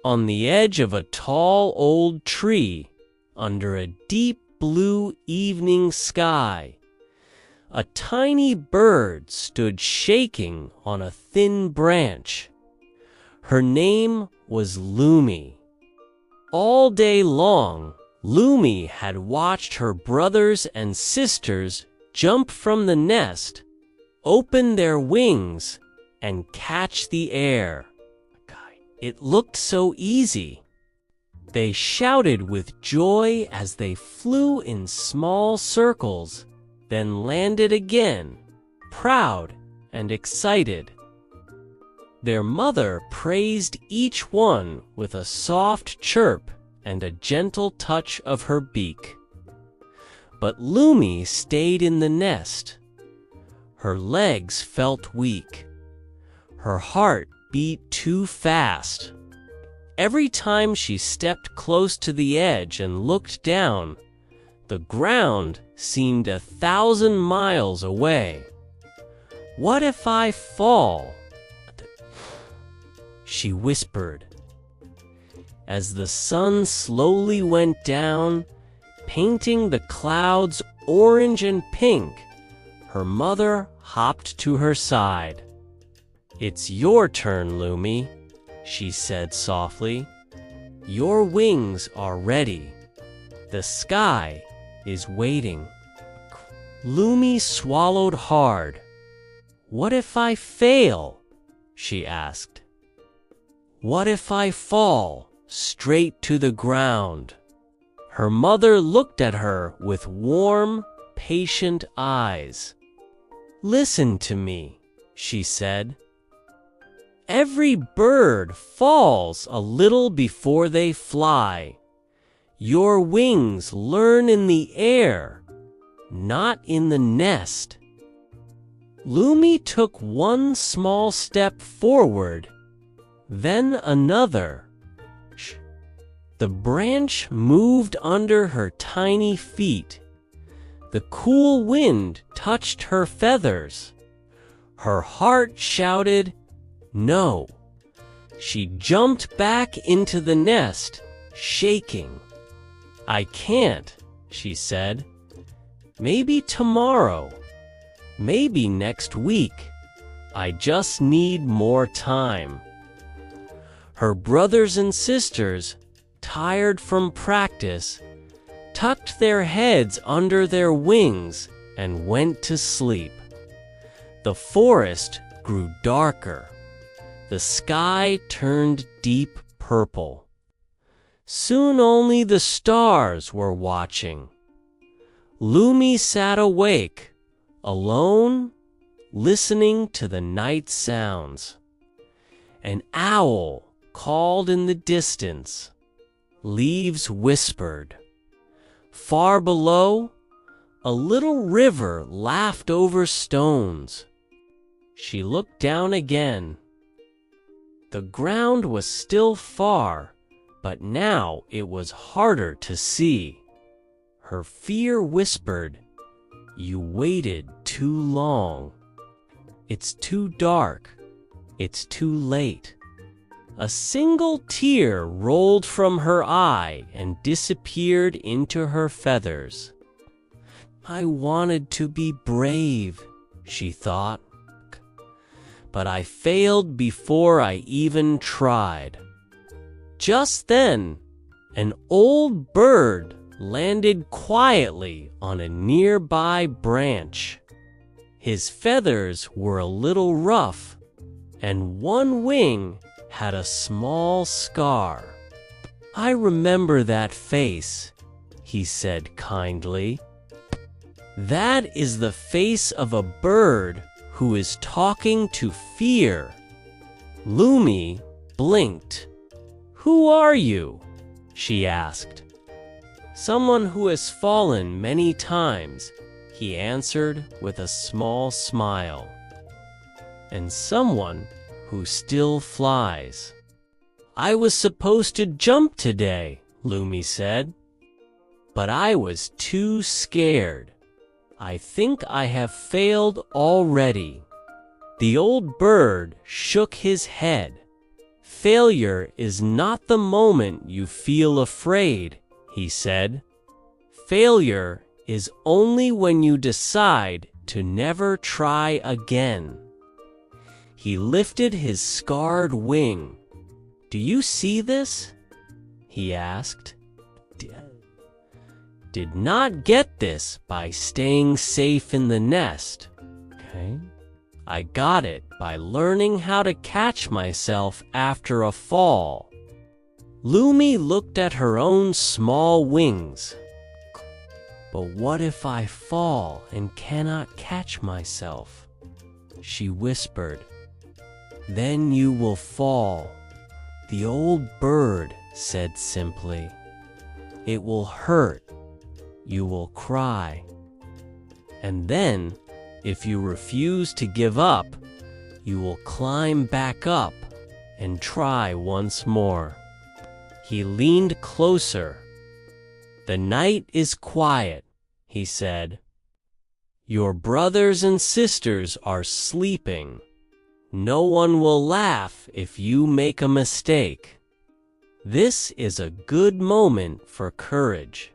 on the edge of a tall old tree, under a deep blue evening sky, a tiny bird stood shaking on a thin branch. Her name was Lumi. All day long, Lumi had watched her brothers and sisters jump from the nest, open their wings, and catch the air. It looked so easy. They shouted with joy as they flew in small circles, then landed again, proud and excited. Their mother praised each one with a soft chirp and a gentle touch of her beak. But Lumi stayed in the nest. Her legs felt weak. Her heart beat too fast. Every time she stepped close to the edge and looked down, the ground seemed 1,000 miles away. "What if I fall?" she whispered. As the sun slowly went down, painting the clouds orange and pink, her mother hopped to her side. "It's your turn, Lumi," she said softly. "Your wings are ready. The sky is waiting." Lumi swallowed hard. "What if I fail?" she asked. "What if I fall straight to the ground?" Her mother looked at her with warm, patient eyes. "Listen to me," she said. "Every bird falls a little before they fly. Your wings learn in the air, not in the nest." Lumi took one small step forward, then another. The branch moved under her tiny feet. The cool wind touched her feathers. Her heart shouted, "No." She jumped back into the nest, shaking. "I can't," she said. "Maybe tomorrow. Maybe next week. I just need more time." Her brothers and sisters, tired from practice, tucked their heads under their wings and went to sleep. The forest grew darker. The sky turned deep purple. Soon only the stars were watching. Lumi sat awake, alone, listening to the night sounds. An owl called in the distance. Leaves whispered. Far below, a little river laughed over stones. She looked down again. The ground was still far, but now it was harder to see. Her fear whispered, "You waited too long. It's too dark. It's too late." A single tear rolled from her eye and disappeared into her feathers. "I wanted to be brave," she thought, "but I failed before I even tried." Just then, an old bird landed quietly on a nearby branch. His feathers were a little rough, and one wing had a small scar. "I remember that face," he said kindly. "That is the face of a bird who is talking to fear." Lumi blinked. "Who are you?" she asked. "Someone who has fallen many times," he answered with a small smile. "And someone who still flies." "I was supposed to jump today," Lumi said, "but I was too scared. I think I have failed already." The old bird shook his head. Failure is not the moment you feel afraid, he said. Failure is only when you decide to never try again. He lifted his scarred wing. "Do you see this?" he asked. Did not get this by staying safe in the nest. Okay. I got it by learning how to catch myself after a fall. Lumi looked at her own small wings. But what if I fall and cannot catch myself? She whispered. Then you will fall. The old bird said simply. It will hurt. You will cry. And then, if you refuse to give up, you will climb back up and try once more. He leaned closer. The night is quiet, he said. Your brothers and sisters are sleeping. No one will laugh if you make a mistake. This is a good moment for courage.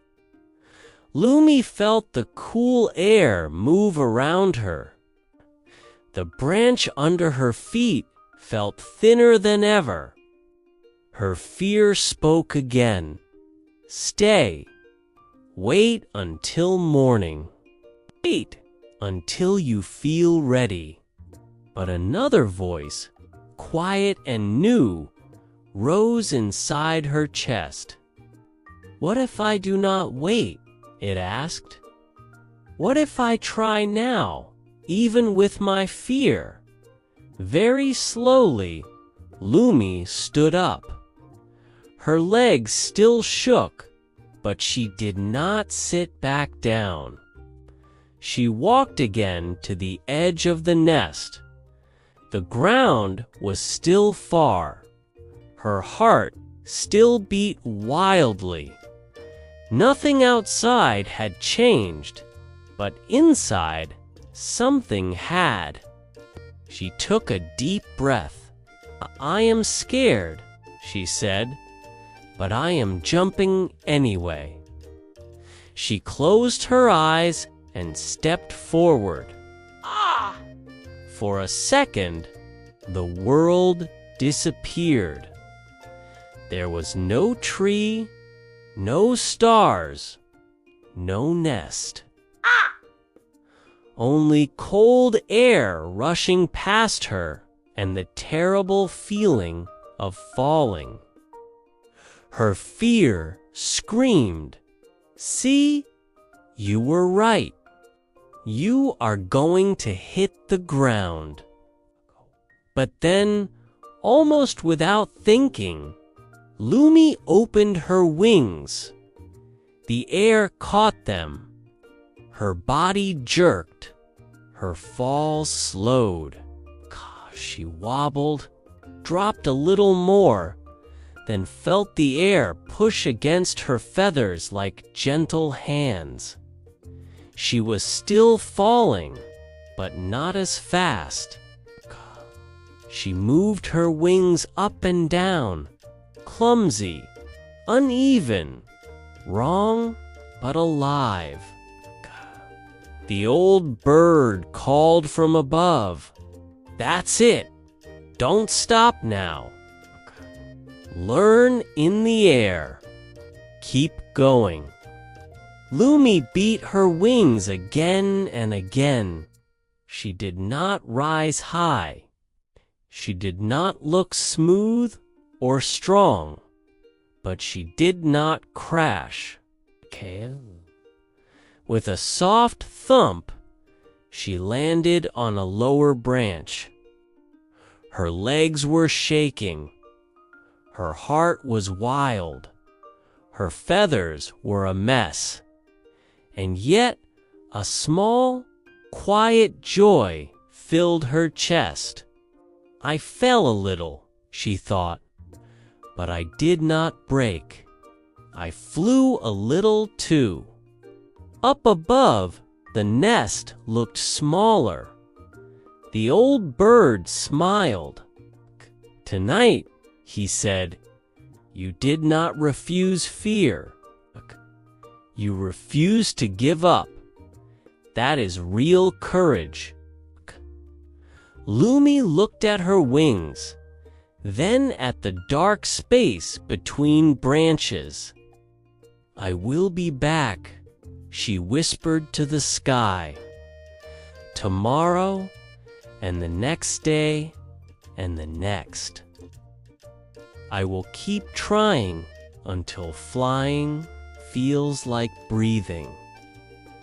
Lumi felt the cool air move around her. The branch under her feet felt thinner than ever. Her fear spoke again. Stay. Wait until morning. Wait until you feel ready. But another voice, quiet and new, rose inside her chest. What if I do not wait? It asked. What if I try now, even with my fear? Very slowly, Lumi stood up. Her legs still shook, but she did not sit back down. She walked again to the edge of the nest. The ground was still far. Her heart still beat wildly. Nothing outside had changed, but inside, something had. She took a deep breath. I am scared, she said, but I am jumping anyway. She closed her eyes and stepped forward. Ah! For a second, the world disappeared. There was no tree, no stars, no nest. Ah! Only cold air rushing past her and the terrible feeling of falling. Her fear screamed, "See, you were right. You are going to hit the ground." But then, almost without thinking, Lumi opened her wings. The air caught them. Her body jerked. Her fall slowed. She wobbled, dropped a little more, then felt the air push against her feathers like gentle hands. She was still falling, but not as fast. She moved her wings up and down, clumsy, uneven, wrong but alive. The old bird called from above. That's it. Don't stop now. Learn in the air. Keep going. Lumi beat her wings again and again. She did not rise high. She did not look smooth or strong, but she did not crash. With a soft thump, she landed on a lower branch. Her legs were shaking. Her heart was wild. Her feathers were a mess. And yet, a small, quiet joy filled her chest. I fell a little, she thought, but I did not break. I flew a little too. Up above, the nest looked smaller. The old bird smiled. Tonight, He said, "You did not refuse fear. You refused to give up. That is real courage." Lumi looked at her wings, then at the dark space between branches. "I will be back," she whispered to the sky. "Tomorrow, and the next day, and the next. I will keep trying until flying feels like breathing."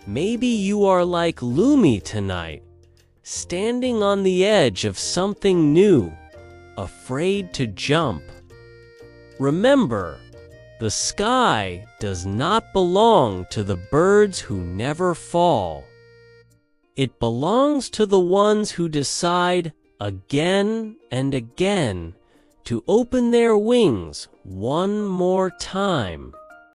Maybe you are like Lumi tonight, standing on the edge of something new, afraid to jump. Remember, the sky does not belong to the birds who never fall. It belongs to the ones who decide again and again to open their wings one more time.